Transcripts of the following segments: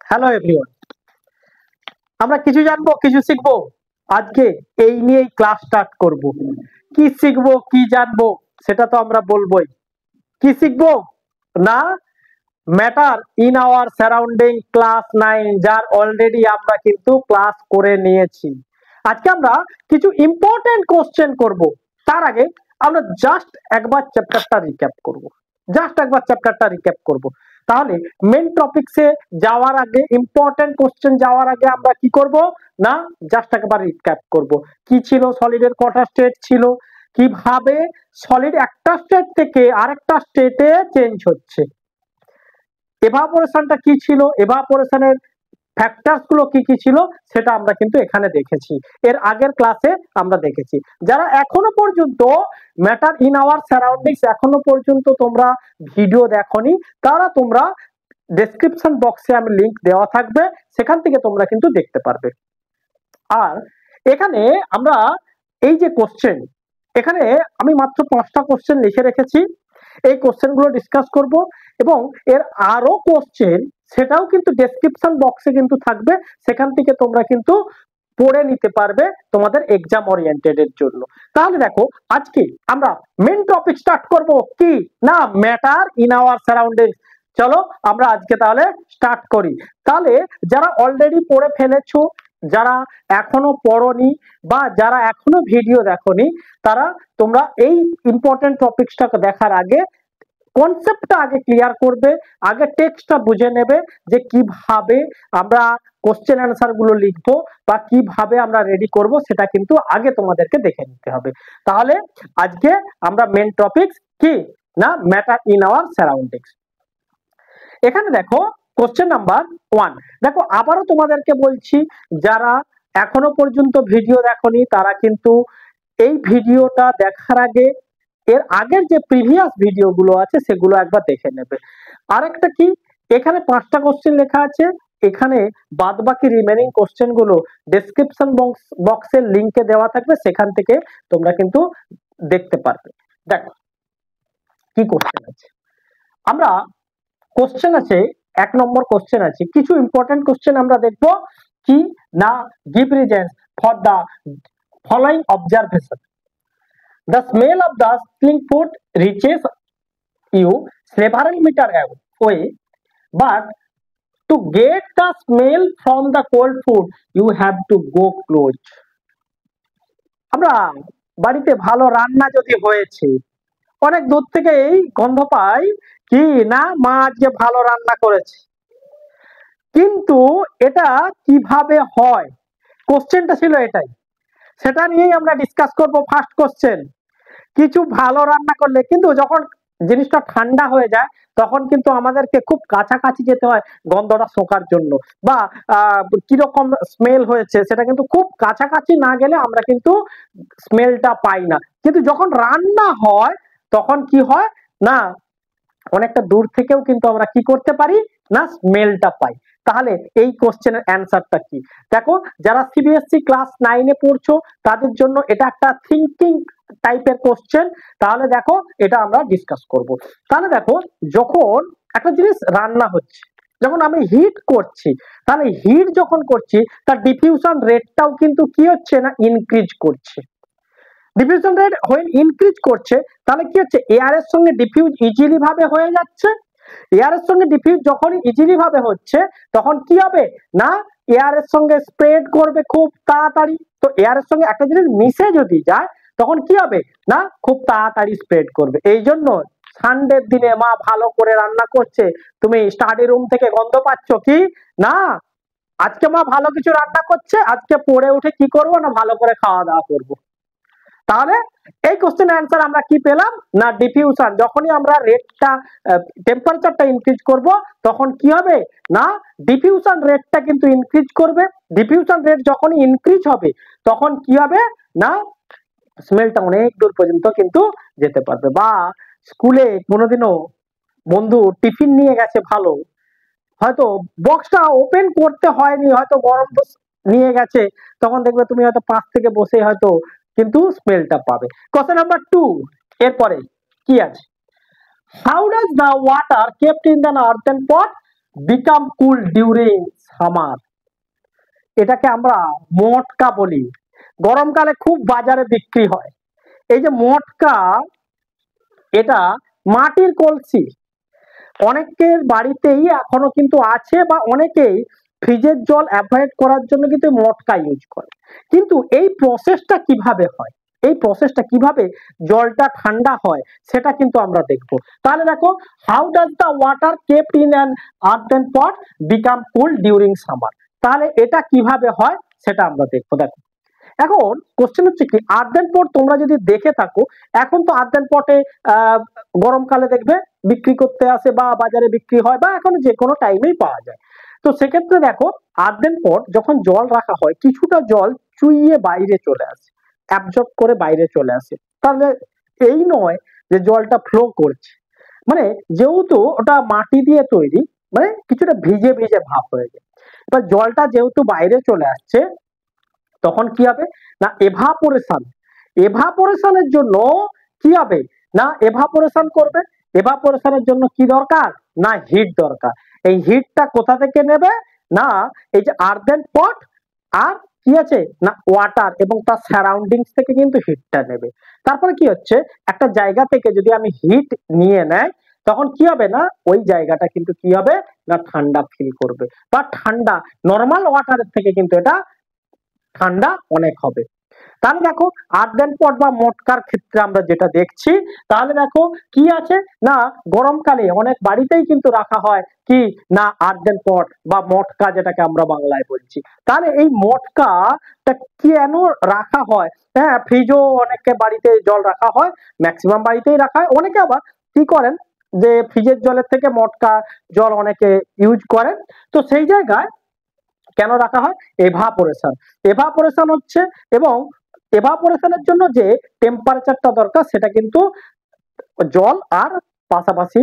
Hello everyone, আমরা কিছু জানবো কিছু শিখবো। আজকে এই নিয়েই ক্লাস স্টার্ট করব। কি শিখবো কি জানবো সেটা তো আমরা বলবোই। কি শিখবো না, matter in our surrounding class 9, যার অলরেডি আমরা কিন্তু ক্লাস করে নিয়েছি। আজকে আমরা কিছু ইম্পর্টেন্ট কোশ্চেন করব। তার আগে আমরা জাস্ট একবার চ্যাপ্টারটা রিক্যাপ করব। তাহলে মেন টপিকসে যাওয়ার আগে, ইম্পর্টেন্ট কোশ্চেন যাওয়ার আগে আমরা কি করব না, জাস্ট একবার রিক্যাপ করব। কি ছিল সলিডের কটা স্টেট ছিল, কিভাবে সলিড একটা স্টেট থেকে আরেকটা স্টেটে চেঞ্জ হচ্ছে, এভাপোরেশনটা কি ছিল, এভাপোরেশনের ফ্যাক্টরস গুলো কি কি ছিল সেটা আমরা কিন্তু এখানে দেখেছি, এর আগের ক্লাসে আমরা দেখেছি। যারা এখনো পর্যন্ত ম্যাটার ইন আওয়ার সারাউন্ডিংস এখনো পর্যন্ত তোমরা ভিডিও দেখোনি, তারা তোমরা ডেসক্রিপশন বক্সে আমি লিংক দেওয়া থাকবে, সেখান থেকে তোমরা কিন্তু দেখতে পারবে। আর এখানে আমরা এই যে কোশ্চেন, এখানে আমি মাত্র 5টা কোশ্চেন লিখে রেখেছি। এই কোশ্চেন গুলো ডিসকাস করব এবং এর আরো কোশ্চেন সেটাও কিন্তু ডেসক্রিপশন বক্সে কিন্তু থাকবে, সেখান থেকে তোমরা কিন্তু পড়ে নিতে পারবে তোমাদের এক্সাম ওরিয়েন্টেড এর জন্য। তাহলে দেখো, আজকে আমরা মেন টপিক স্টার্ট করব কি না, ম্যাটার ইন আওয়ার সারাউন্ডিংস। চলো আমরা আজকে তাহলে স্টার্ট করি। তাহলে যারা অলরেডি পড়ে ফেলেছো, যারা এখনো পড়োনি বা যারা এখনো ভিডিও দেখোনি, তারা তোমরা এই ইম্পর্টেন্ট টপিকসটাকে দেখার আগে কনসেপ্টটা আগে ক্লিয়ার করবে, আগে টেক্সটটা বুঝে নেবে যে কিভাবে আমরা কোশ্চেন অ্যান্সার গুলো লিখবো বা কিভাবে আমরা রেডি করব, সেটা কিন্তু আগে তোমাদেরকে দেখে নিতে হবে। তাহলে আজকে আমরা মেন টপিকস কি না, ম্যাটার ইন আওয়ার সারাউন্ডিংস। এখানে দেখো কোশ্চেন নাম্বার 1। দেখো আবারও তোমাদেরকে বলছি, যারা এখনো পর্যন্ত ভিডিও দেখোনি তারা কিন্তু এই ভিডিওটা দেখার আগে এর আগের যে প্রিভিয়াস ভিডিওগুলো আছে সেগুলো একবার দেখে নেবে। আরেকটা কি, এখানে 5টা কোশ্চেন লেখা আছে, এখানে বাদবাকি রিমেনিং কোশ্চেন গুলো ডেসক্রিপশন বক্সের লিংকে দেওয়া থাকবে, সেখান থেকে তোমরা কিন্তু দেখতে পারবে। দেখো কি কোশ্চেন আছে, আমরা কোশ্চেন আছে 1 নম্বর কোশ্চেন আছে, কিছু ইম্পর্টেন্ট কোশ্চেন আমরা দেখব। কি না, give reasons for the following observation. The smell of the steamed food reaches you several meters away, but to get the smell from the cold food, you have to go close. আমরা বাড়িতে ভালো রান্না যদি হয়েছে, অনেক দূর থেকে এই গন্ধ পাই কি না, মা আজকে ভালো রান্না করেছে, কিন্তু এটা কিভাবে হয়, কোশ্চেনটা ছিল এটাই, সেটা নিয়েই আমরা ডিসকাস করব। ফার্স্ট কোশ্চেন, কিছু ভালো রান্না করলে কিন্তু যখন জিনিসটা ঠান্ডা হয়ে যায় তখন কিন্তু আমাদেরকে খুব কাছাকাছি যেতে হয় গন্ধটা শোকার জন্য, বা কিরকম স্মেল হয়েছে সেটা কিন্তু খুব কাছাকাছি না গেলে আমরা কিন্তু স্মেলটা পাই না। কিন্তু যখন রান্না হয় তখন কি হয় না, অনেকটা দূর থেকেও কিন্তু আমরা কি করতে পারি না, স্মেলটা পাই। তাহলে এই কোশ্চেনের অ্যান্সারটা কি, দেখো যারা সিবিএসসি ক্লাস 9-এ পড়ছো তাদের জন্য এটা একটা থিঙ্কিং টাইপের কোশ্চেন। তাহলে দেখো এটা আমরা ডিসকাস করব। তাহলে দেখো, যখন একটা জিনিস রান্না হচ্ছে, যখন আমি হিট করছি, তাহলে হিট যখন করছি তার ডিফিউশন রেটটাও কিন্তু কি হচ্ছে না, ইনক্রিজ করছে। ডিফিউশন রেট হোয়েন ইনক্রিজ করছে তাহলে কি হচ্ছে, এয়ারের সঙ্গে ডিফিউজ ইজিলি ভাবে হয়ে যাচ্ছে। এয়ারের সঙ্গে ডিফিউজ যখন ইজিলি ভাবে হচ্ছে তখন কি হবে না, এয়ারের সঙ্গে স্প্রেড করবে খুব তাড়াতাড়ি। তো এয়ারের সঙ্গে একটা জিনিস মিশে যদি যায় তখন কি হবে না, খুব তাড়াতাড়ি স্প্রেড করবে। এই জন্য সানডের দিনে মা ভালো করে রান্না করছে, তুমি স্টাডি রুম থেকে গন্ধ পাচ্ছ কি না, আজকে মা ভালো কিছু রান্না করছে, আজকে পড়ে উঠে কি করবো না, ভালো করে খাওয়া দাওয়া করবো। তাহলে এই কোশ্চেনের অ্যান্সার আমরা কি পেলাম না, ডিফিউশন, যখনই আমরা রেটটা টেম্পারেচারটা ইনক্রিজ করব তখন কি হবে না, ডিফিউশন রেটটা কিন্তু ইনক্রিজ করবে। ডিফিউশন রেট যখন ইনক্রিজ হবে তখন কি হবে না, স্মেলটা অনেক দূর পর্যন্ত কিন্তু যেতে পারবে। বা স্কুলে কোনোদিনও বন্ধু টিফিন নিয়ে গেছে ভালো, হয়তো বক্সটা ওপেন করতে হয়নি, হয়তো গরম নিয়ে গেছে, তখন দেখবে তুমি হয়তো পাশ থেকে বসে হয়তো কিন্তু স্মেলটা পাবে। কোশ্চেন নাম্বার 2, এরপরে কি আছে, how does the water kept in the earthen pot become cool during summer, এটাকে আমরা মটকা বলি। গরমকালে খুব বাজারে বিক্রি হয়। এই যে মটকা, এটা মাটির কলসি, অনেকের বাড়িতেই এখনো কিন্তু আছে, বা অনেকেই ফ্রিজের জল অ্যাভয়েড করার জন্য কিন্তু মটকা ইউজ করে। কিন্তু এই প্রসেসটা কিভাবে হয়, এই প্রসেসটা কিভাবে জলটা ঠান্ডা হয় সেটা কিন্তু আমরা দেখব। তাহলে দেখো, how does the water kept in an earthen pot become cool during summer, তাহলে এটা কিভাবে হয় সেটা আমরা দেখবো। দেখো, এখন কোশ্চেন হচ্ছে কি, আর্থেন পট তোমরা যদি দেখে থাকো, এখন তো আর্থেন পটে গরমকালে দেখবে বিক্রি করতে আসে, বা বাজারে বিক্রি হয়, বা এখন যে কোনো টাইমেই পাওয়া যায়। তো সেক্ষেত্রে দেখো, আর্থেন পট যখন জল রাখা হয়, কিছুটা জল চুইয়ে বাইরে চলে আসে, অ্যাবজর্ব করে বাইরে চলে আসে। তাহলে এই নয় যে জলটা ফ্লো করছে, মানে যেহেতু ওটা মাটি দিয়ে তৈরি, মানে কিছুটা ভিজে ভিজে ভাব হয়ে যায়। এবার জলটা যেহেতু বাইরে চলে আসছে, তখন কি হবে না, এভাপোরেশন, এভাপোরেশনের জন্য কি হবে না, এভাপোরেশন করবে। এভাপোরেশনের জন্য কি দরকার না, হিট দরকার। এই হিটটা কোথা থেকে নেবে না, এই যে আর্থেন পট আর কি আছে না ওয়াটার এবং তার সারাউন্ডিংস থেকে কিন্তু হিটটা নেবে। তারপরে কি হচ্ছে, একটা জায়গা থেকে যদি আমি হিট নিয়ে নেয়, তখন কি হবে না, ওই জায়গাটা কিন্তু কি হবে না, ঠান্ডা ফিল করবে, বা ঠান্ডা নর্মাল ওয়াটারের থেকে কিন্তু এটা ঠান্ডা অনেক হবে। তাহলে দেখো, আর্থেন পট বা মটকার ক্ষেত্রে আমরা যেটা দেখছি, তাহলে দেখো কি আছে না, গরমকালে অনেক বাড়িতেই কিন্তু রাখা হয় কি না, আর্থেন পট বা মটকা, যেটাকে আমরা বাংলায় বলছি। তাহলে এই মটকাটা কেন রাখা হয়, হ্যাঁ, ফ্রিজও অনেকে বাড়িতে জল রাখা হয়, ম্যাক্সিমাম বাড়িতেই রাখা হয়। অনেকে আবার কি করেন, যে ফ্রিজের জলের থেকে মটকা জল অনেকে ইউজ করেন। তো সেই জায়গায় কেন রাখা হয়, এভাপোরেশন, এভাপোরেশন হচ্ছে, এবং এভাপোরেশনের জন্য যে টেম্পারেচারটা দরকার সেটা কিন্তু জল আর পাশাপাশি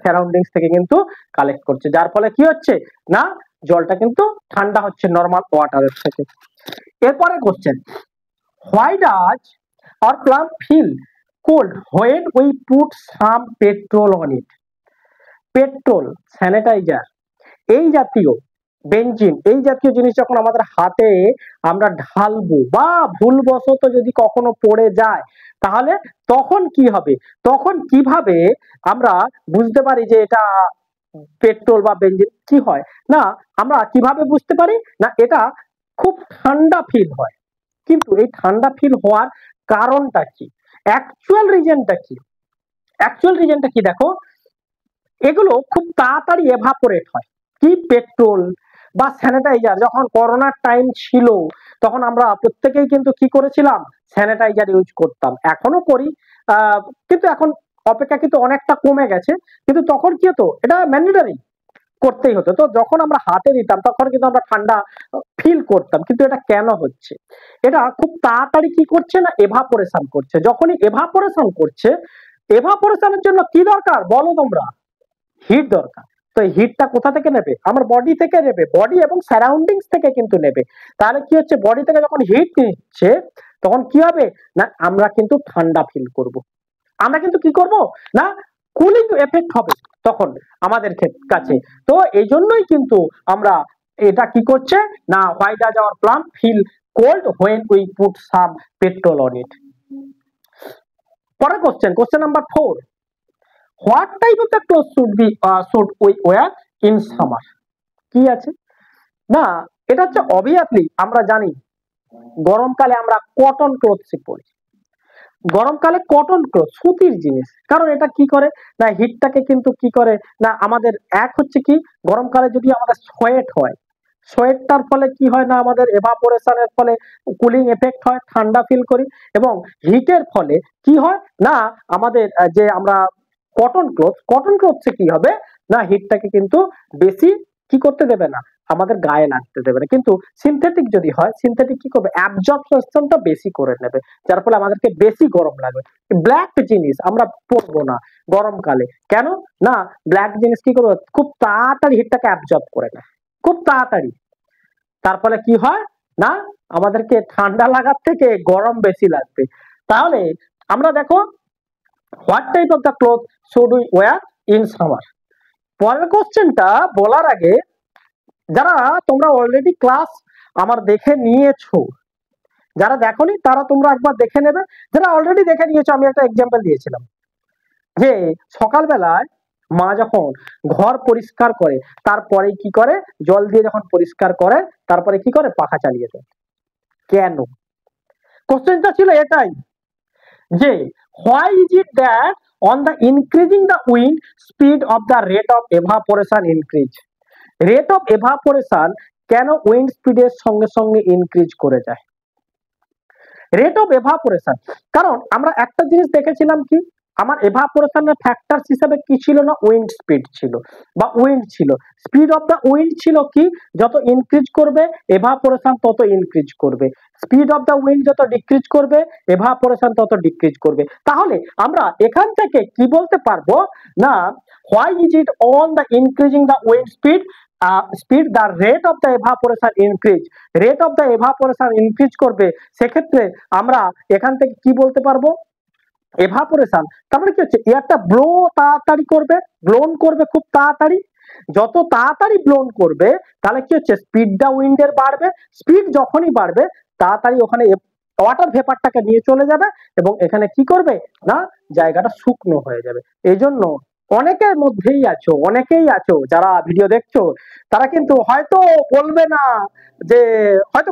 সারাউন্ডিংস থেকে কিন্তু কালেক্ট করছে, যার ফলে কি হচ্ছে না, জলটা কিন্তু ঠান্ডা হচ্ছে নর্মাল ওয়াটারের থেকে। এরপরে question, why does our plant feel cold when we put some petrol on it, petrol, sanitiser, এই জাতীয় বেঞ্জিন, এই জাতীয় জিনিস যখন আমাদের হাতে আমরা ঢালবো, বা ভুলবশত যদি কখনো পড়ে যায়, তাহলে তখন কি হবে, তখন কিভাবে আমরা বুঝতে পারি যে এটা পেট্রোল বা বেঞ্জিন, কি হয় না, আমরা কিভাবে বুঝতে পারি না, এটা খুব ঠান্ডা ফিল হয়। কিন্তু এই ঠান্ডা ফিল হওয়ার কারণটা কি, অ্যাকচুয়াল রিজনটা কি, অ্যাকচুয়াল রিজনটা কি, দেখো, এগুলো খুব তাড়াতাড়ি এভাপোরেট হয়। কি, পেট্রোল বা স্যানিটাইজার, যখন করোনার টাইম ছিল, তখন আমরা প্রত্যেকেই কিন্তু কি করেছিলাম, স্যানিটাইজার ইউজ করতাম, এখনো করি, কিন্তু এখন অপেক্ষাকৃত অনেকটা কমে গেছে। কিন্তু তখন কি হতো, এটা ম্যান্ডেটরি করতেই হতো। তো যখন আমরা হাতে দিতাম, তখন কিন্তু আমরা ঠান্ডা ফিল করতাম। কিন্তু এটা কেন হচ্ছে, এটা খুব তাড়াতাড়ি কি করছে না, এভাপোরেশন করছে। যখনই এভাপোরেশন করছে, এভাপোরেশনের জন্য কি দরকার বলো তোমরা, হিট দরকার। তো এই হিটটা কোথা থেকে নেবে, আমার বডি থেকে নেবে, বডি এবং সারাউন্ডিংস থেকে কিন্তু নেবে। তাহলে কি হচ্ছে, বডি থেকে যখন হিট নিচ্ছে, তখন কি হবে না, আমরা কিন্তু ঠান্ডা ফিল করব, আমরা কিন্তু কি করব না, কুলিং এফেক্ট হবে তখন আমাদের কাছে। তো এই জন্যই কিন্তু আমরা এটা কি করছে না, why does our plant feel cold when we put some petrol on it. পরের question number 4, what type of the cloth should we wear in summer, কি আছে না, এটা হচ্ছে অবভিয়াসলি আমরা জানি গরমকালে আমরা কটন ক্লোথস পরি, গরমকালে কটন ক্লোথ, সুতির জিনিস। কারণ এটা কি করে না, হিটটাকে কিন্তু কি করে না, আমাদের এক হচ্ছে কি, গরমকালে যদি আমাদের সোয়েট হয়, সোয়েটটার ফলে কি হয় না, আমাদের এভাপোরেশনের ফলে কুলিং এফেক্ট হয়, ঠান্ডা ফিল করি, এবং হিটের ফলে কি হয় না, আমাদের যে আমরা কটন ক্লোথসে কি হবে না, হিটটাকে কিন্তু বেশি কি করতে দেবে না, আমাদের গায়ে লাগতে দেবে না। কিন্তু সিনথেটিক যদি হয়, সিনথেটিক কি করবে, অ্যাবজর্পশনটা বেশি করে নেবে, যার ফলে আমাদেরকে বেশি গরম লাগবে। ব্ল্যাক জিনিস আমরা পরবো না গরমকালে, কেন না, ব্ল্যাক জিনিস কি করবে, খুব তাড়াতাড়ি হিটটাকে অ্যাবজর্ব করে নেয়, খুব তাড়াতাড়ি। তার ফলে কি হয় না, আমাদেরকে ঠান্ডা লাগার থেকে গরম বেশি লাগবে। তাহলে আমরা দেখো, what type of the cloth should we wear in summer, পরের কোশ্চেনটা বলার আগে যারা তোমরা অলরেডি ক্লাস আমার দেখে নিয়েছো, যারা দেখোনি তারা তোমরা একবার দেখে নেবে। যারা অলরেডি দেখে নিয়েছো, আমি একটা এক্সাম্পল দিয়েছিলাম যে সকালবেলায় মা যখন ঘর পরিষ্কার করে তারপরে কি করে, জল দিয়ে যখন পরিষ্কার করে তারপরে কি করে, পাখা চালিয়ে দেয়। কেন? কোশ্চেনটা ছিল এটাই যে why is it that on the increasing the wind speed of the rate of evaporation increase, rate of evaporation কেন উইন্ড স্পিডের সঙ্গে সঙ্গে ইনক্রিজ করে যায়? রেট অফ এভাপোরেশন, কারণ আমরা একটা জিনিস দেখেছিলাম কি, আমার এভাপোরেশনের ফ্যাক্টরস হিসেবে কি ছিল না, উইন্ড স্পিড ছিল বা উইন্ড ছিল। স্পিড অফ দা উইন্ড ছিল কি, যত ইনক্রিজ করবে এভাপোরেশন তত ইনক্রিজ করবে, স্পিড অফ দা উইন্ড যত ডিক্রিজ করবে এভাপোরেশন তত ডিক্রিজ করবে। তাহলে আমরা এখান থেকে কি বলতে পারবো না, why is it on the increasing the wind speed speed the rate of the evaporation increase, rate of the evaporation increase করবে। সেক্ষেত্রে আমরা এখান থেকে কি বলতে পারবো, এভাপোরেশন তারপরে কি হচ্ছে, এয়ারটা ব্লো তাড়াতাড়ি করবে, ব্লোন করবে খুব তাড়াতাড়ি। যত তাড়াতাড়ি ব্লোন করবে তাহলে কি হচ্ছে, স্পিডটা উইন্ডের বাড়বে, স্পিড যখনই বাড়বে তাড়াতাড়ি ওখানে ওয়াটার ভেপারটাকে নিয়ে চলে যাবে এবং এখানে কি করবে না, জায়গাটা শুকনো হয়ে যাবে। এই জন্য অনেকের মধ্যেই আছো, অনেকেই আছো যারা ভিডিও দেখছো, তারা কিন্তু হয়তো বলবে না, যে হয়তো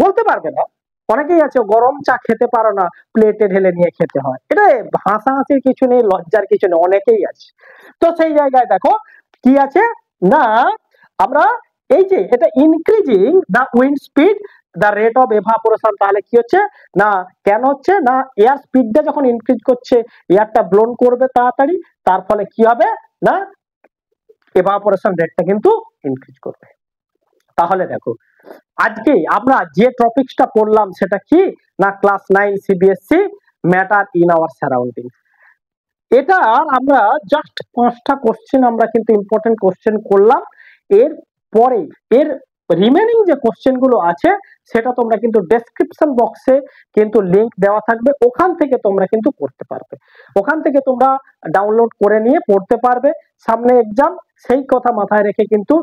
বলতে পারবে না, অনেকেই আছে গরম চা খেতে পারো না, প্লেটে ঢেলে নিয়ে খেতে হয়। এটা হাসাহাসির কিছু নেই, লজ্জার কিছু নেই, অনেকেই আছে। তো সেই জায়গায় দেখো কি আছে না, আমরা এই যে এটা increasing the wind speed the rate of evaporation, তাহলে কি হচ্ছে না, কেন হচ্ছে না, এয়ার স্পিডটা যখন ইনক্রিজ করছে এয়ারটা ব্লোন করবে তাড়াতাড়ি, তার ফলে কি হবে না, এভাপোরেশন রেটটা কিন্তু ইনক্রিজ করবে। তাহলে দেখো আজকে আমরা যে টপিকসটা পড়লাম সেটা কি না, class 9 CBSE matter in our surrounding. এটা আমরা জাস্ট 5টা কোশ্চেন আমরা কিন্তু ইম্পর্টেন্ট কোশ্চেন করলাম। এর পরে এর রিমেনিং যে কোশ্চেন গুলো আছে সেটা তোমরা কিন্তু ডেসক্রিপশন বক্সে কিন্তু লিংক দেওয়া থাকবে, ওখান থেকে তোমরা কিন্তু পড়তে পারবে, ওখান থেকে তোমরা ডাউনলোড করে নিয়ে পড়তে পারবে। সামনে এক্সাম, সেই কথা মাথায় রেখে কিন্তু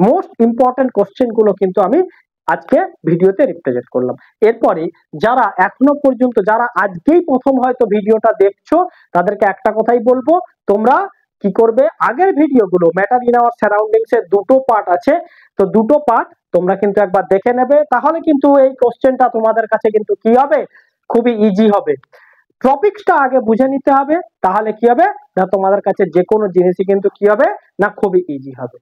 মোস্ট ইম্পর্টেন্ট কোশ্চেন গুলো কিন্তু আমি আজকে ভিডিওতে রিপ্রেজেন্ট করলাম। এরপরে যারা এখনো পর্যন্ত, যারা আজকেই প্রথম হয়তো ভিডিওটা দেখছো, তাদেরকে একটা কথাই বলবো, তোমরা কি করবে, আগের ভিডিওগুলো ম্যাটার ইন আওয়ার সারাউন্ডিংস এর দুটো পার্ট আছে, তো দুটো পার্ট তোমরা কিন্তু একবার দেখে নেবে, তাহলে কিন্তু এই কোশ্চেনটা তোমাদের কাছে কিন্তু কি হবে, খুবই ইজি হবে। টপিকসটা আগে বুঝে নিতে হবে, তাহলে কি হবে না, তোমাদের কাছে যে কোনো জিনিসই কিন্তু কি হবে না, খুবই ইজি হবে।